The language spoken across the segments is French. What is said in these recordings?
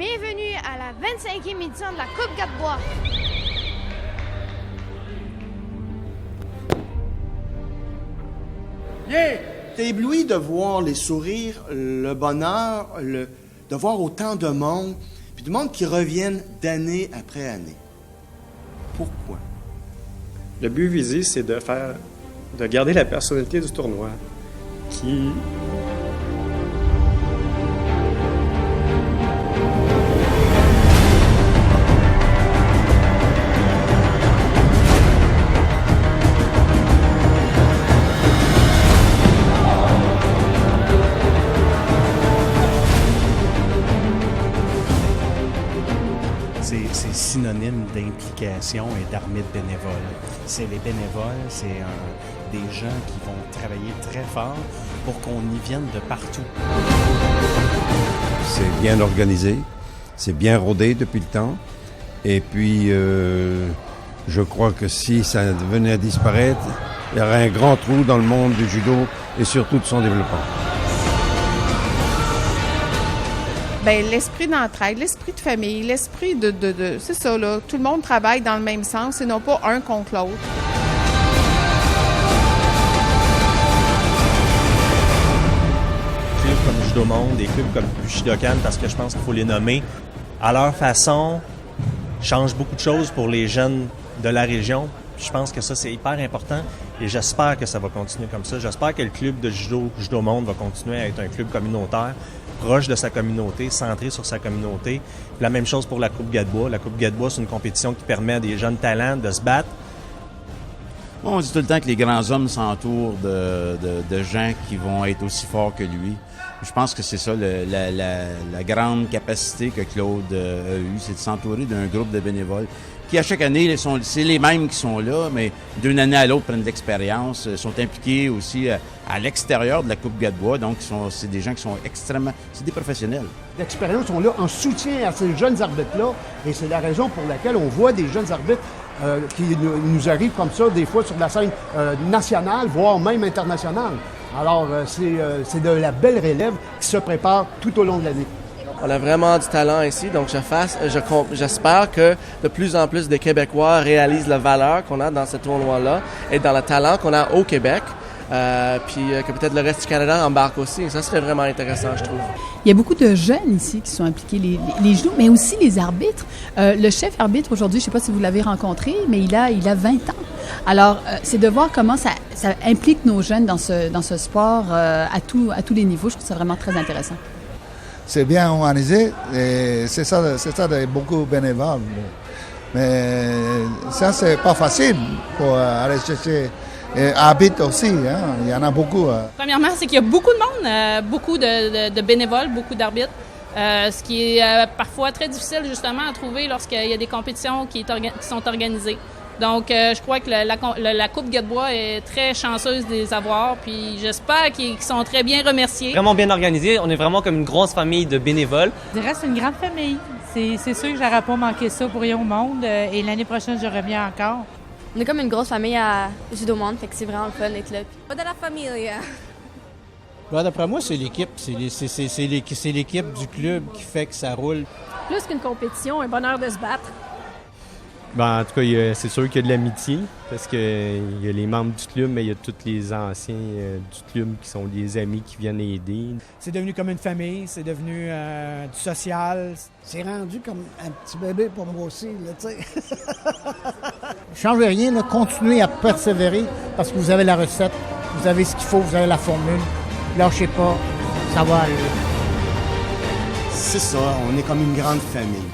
Bienvenue à la 25e édition de la Coupe Gadebois. Yeah! T'es ébloui de voir les sourires, le bonheur, de voir autant de monde, puis du monde qui reviennent d'année après année. Pourquoi? Le but visé, c'est de garder la personnalité du tournoi qui... C'est synonyme d'implication et d'armée de bénévoles. C'est les bénévoles, c'est des gens qui vont travailler très fort pour qu'on y vienne de partout. C'est bien organisé, c'est bien rodé depuis le temps. Et puis, je crois que si ça venait à disparaître, il y aurait un grand trou dans le monde du judo et surtout de son développement. Bien, l'esprit d'entraide, l'esprit de famille, l'esprit de c'est ça, là. Tout le monde travaille dans le même sens et non pas un contre l'autre. Des clubs comme Judo Monde, des clubs comme Bushidokan, parce que je pense qu'il faut les nommer, à leur façon, changent beaucoup de choses pour les jeunes de la région. Je pense que ça, c'est hyper important et j'espère que ça va continuer comme ça. J'espère que le club de Judo Monde va continuer à être un club communautaire, proche de sa communauté, centré sur sa communauté. Puis la même chose pour la Coupe Gadebois. La Coupe Gadebois, c'est une compétition qui permet à des jeunes talents de se battre. On dit tout le temps que les grands hommes s'entourent de gens qui vont être aussi forts que lui. Je pense que c'est ça la grande capacité que Claude a eue, c'est de s'entourer d'un groupe de bénévoles qui, à chaque année, c'est les mêmes qui sont là, mais d'une année à l'autre prennent de l'expérience, sont impliqués aussi à l'extérieur de la Coupe Gadebois. Donc, c'est des gens qui sont extrêmement... C'est des professionnels. L'expérience sont là en soutien à ces jeunes arbitres-là, et c'est la raison pour laquelle on voit des jeunes arbitres qui nous arrivent comme ça, des fois sur la scène nationale, voire même internationale. Alors, c'est de la belle relève qui se prépare tout au long de l'année. On a vraiment du talent ici, donc j'espère que de plus en plus de Québécois réalisent la valeur qu'on a dans ce tournoi-là et dans le talent qu'on a au Québec. Puis que peut-être le reste du Canada embarque aussi. Et ça serait vraiment intéressant, je trouve. Il y a beaucoup de jeunes ici qui sont impliqués, les judokas, mais aussi les arbitres. Le chef arbitre aujourd'hui, je ne sais pas si vous l'avez rencontré, mais il a 20 ans. Alors, c'est de voir comment ça implique nos jeunes dans ce sport à tous les niveaux. Je trouve ça vraiment très intéressant. C'est bien organisé et c'est ça beaucoup bénévoles. Mais ça, c'est pas facile pour aller chercher. Et habite aussi, hein? Il y en a beaucoup. Premièrement, c'est qu'il y a beaucoup de monde, beaucoup de bénévoles, beaucoup d'arbitres, ce qui est parfois très difficile justement à trouver lorsqu'il y a des compétitions qui sont organisées. Donc, je crois que la Coupe Gadebois est très chanceuse de les avoir, puis j'espère qu'ils sont très bien remerciés. Vraiment bien organisé, on est vraiment comme une grosse famille de bénévoles. Je dirais que c'est une grande famille. C'est sûr que j'aurais pas manqué ça pour rien au monde, et l'année prochaine, je reviens encore. On est comme une grosse famille à Judo Monde, fait que c'est vraiment le fun d'être là. Pas de la famille. Ben, d'après moi, c'est l'équipe. C'est l'équipe du club qui fait que ça roule. Plus qu'une compétition, un bonheur de se battre. Ben, en tout cas, c'est sûr qu'il y a de l'amitié, parce qu'il y a les membres du club, mais il y a tous les anciens du club qui sont des amis qui viennent aider. C'est devenu comme une famille, c'est devenu du social. C'est rendu comme un petit bébé pour moi aussi, là, tu sais. Changez rien, là, continuez à persévérer, parce que vous avez la recette, vous avez ce qu'il faut, vous avez la formule. Lâchez pas, ça va aller. C'est ça, on est comme une grande famille.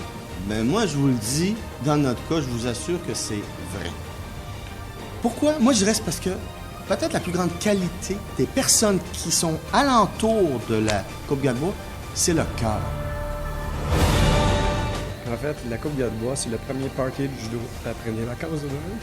Ben moi, je vous le dis, dans notre cas, je vous assure que c'est vrai. Pourquoi? Moi, je reste parce que peut-être la plus grande qualité des personnes qui sont alentour de la Coupe Gadebois, c'est le cœur. En fait, la Coupe Gadebois, c'est le premier party du judo après les vacances de Noël.